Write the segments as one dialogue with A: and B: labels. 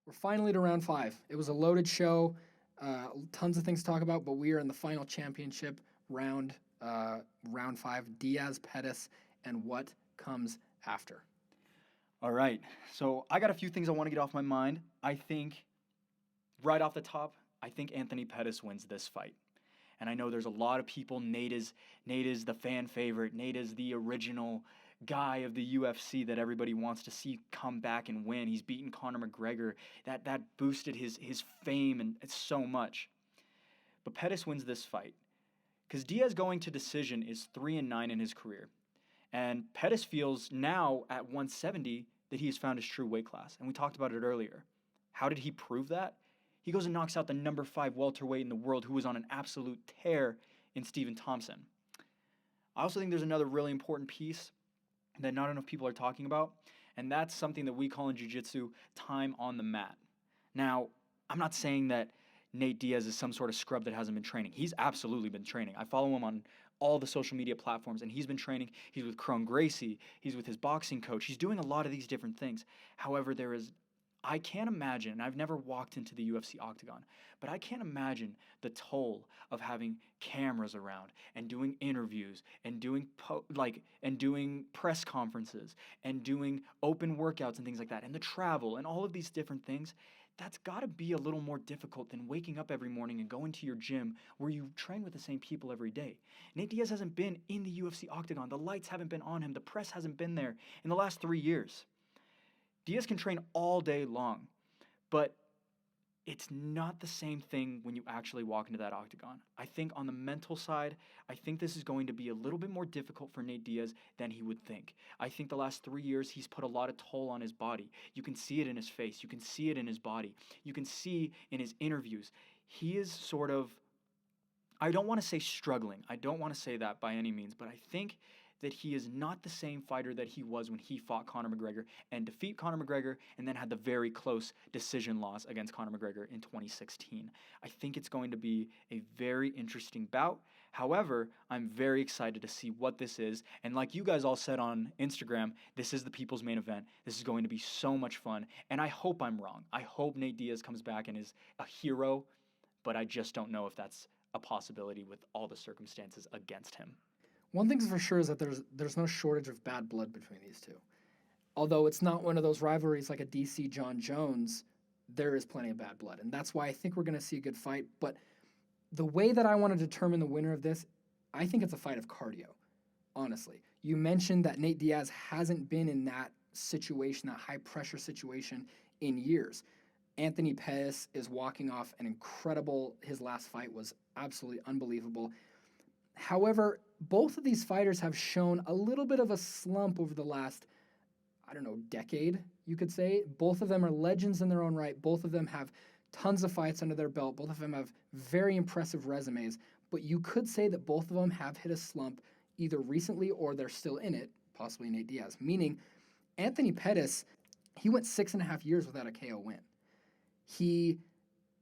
A: We're finally to round 5. It was a loaded show, tons of things to talk about, but we are in the final championship round, round 5. Diaz, Pettis, and what comes after.
B: All right. So I got a few things I want to get off my mind. I think right off the top, I think Anthony Pettis wins this fight. And I know there's a lot of people. Nate is the fan favorite. Nate is the original guy of the UFC that everybody wants to see come back and win. He's beaten Conor McGregor. That boosted his fame and so much. But Pettis wins this fight because Diaz going to decision is 3-9 in his career. And Pettis feels now at 170 that he has found his true weight class. And we talked about it earlier. How did he prove that? He goes and knocks out the number 5 welterweight in the world who was on an absolute tear in Stephen Thompson. I also think there's another really important piece that not enough people are talking about, and that's something that we call in jiu-jitsu time on the mat. Now, I'm not saying that Nate Diaz is some sort of scrub that hasn't been training. He's absolutely been training. I follow him on all the social media platforms, and he's been training. He's with Crone Gracie. He's with his boxing coach. He's doing a lot of these different things. However, I can't imagine, and I've never walked into the UFC octagon, but I can't imagine the toll of having cameras around and doing interviews and doing press conferences and doing open workouts and things like that, and the travel and all of these different things. That's got to be a little more difficult than waking up every morning and going to your gym where you train with the same people every day. Nate Diaz hasn't been in the UFC octagon. The lights haven't been on him. The press hasn't been there in the last 3 years. Diaz can train all day long, but it's not the same thing when you actually walk into that octagon. I think on the mental side, I think this is going to be a little bit more difficult for Nate Diaz than he would think. I think the last 3 years, he's put a lot of toll on his body. You can see it in his face. You can see it in his body. You can see in his interviews. He is sort of, I don't want to say struggling. I don't want to say that by any means, but I think that he is not the same fighter that he was when he fought Conor McGregor and defeat Conor McGregor and then had the very close decision loss against Conor McGregor in 2016. I think it's going to be a very interesting bout. However, I'm very excited to see what this is. And like you guys all said on Instagram, this is the people's main event. This is going to be so much fun. And I hope I'm wrong. I hope Nate Diaz comes back and is a hero, but I just don't know if that's a possibility with all the circumstances against him.
A: One thing's for sure is that there's no shortage of bad blood between these two. Although it's not one of those rivalries like a DC John Jones, there is plenty of bad blood. And that's why I think we're going to see a good fight. But the way that I want to determine the winner of this, I think it's a fight of cardio, honestly. You mentioned that Nate Diaz hasn't been in that situation, that high-pressure situation, in years. Anthony Pettis is walking off an incredible, his last fight was absolutely unbelievable. However, both of these fighters have shown a little bit of a slump over the last, decade, you could say. Both of them are legends in their own right. Both of them have tons of fights under their belt. Both of them have very impressive resumes. But you could say that both of them have hit a slump either recently or they're still in it, possibly Nate Diaz. Meaning, Anthony Pettis, he went 6.5 years without a KO win. He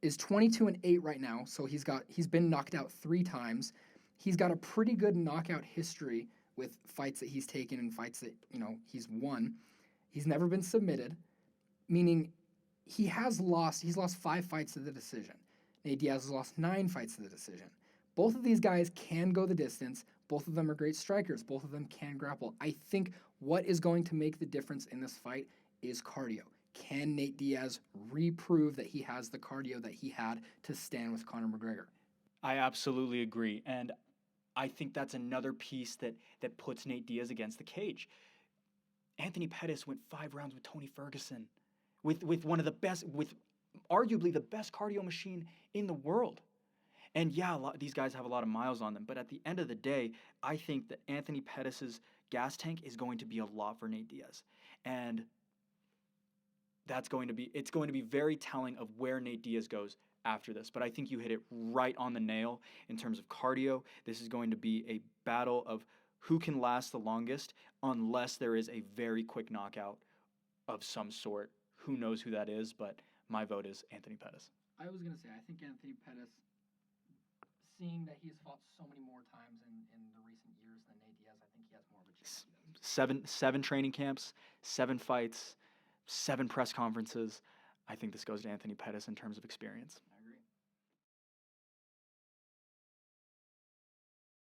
A: is 22-8 right now, so he's been knocked out 3 times. He's got a pretty good knockout history with fights that he's taken and fights that, he's won. He's never been submitted, meaning he's lost 5 fights to the decision. Nate Diaz has lost 9 fights to the decision. Both of these guys can go the distance. Both of them are great strikers. Both of them can grapple. I think what is going to make the difference in this fight is cardio. Can Nate Diaz reprove that he has the cardio that he had to stand with Conor McGregor?
B: I absolutely agree. And I think that's another piece that puts Nate Diaz against the cage. Anthony Pettis went 5 rounds with Tony Ferguson, with one of the best, with arguably the best cardio machine in the world. And yeah, these guys have a lot of miles on them, but at the end of the day, I think that Anthony Pettis' gas tank is going to be a lot for Nate Diaz. And it's going to be very telling of where Nate Diaz goes after this. But I think you hit it right on the nail in terms of cardio. This is going to be a battle of who can last the longest unless there is a very quick knockout of some sort. Who knows who that is, but my vote is Anthony Pettis.
A: I was going to say, I think Anthony Pettis, seeing that he's fought so many more times in the recent years than Nate Diaz, I think he has more of a chance.
B: Seven training camps, 7 fights, 7 press conferences. I think this goes to Anthony Pettis in terms of experience.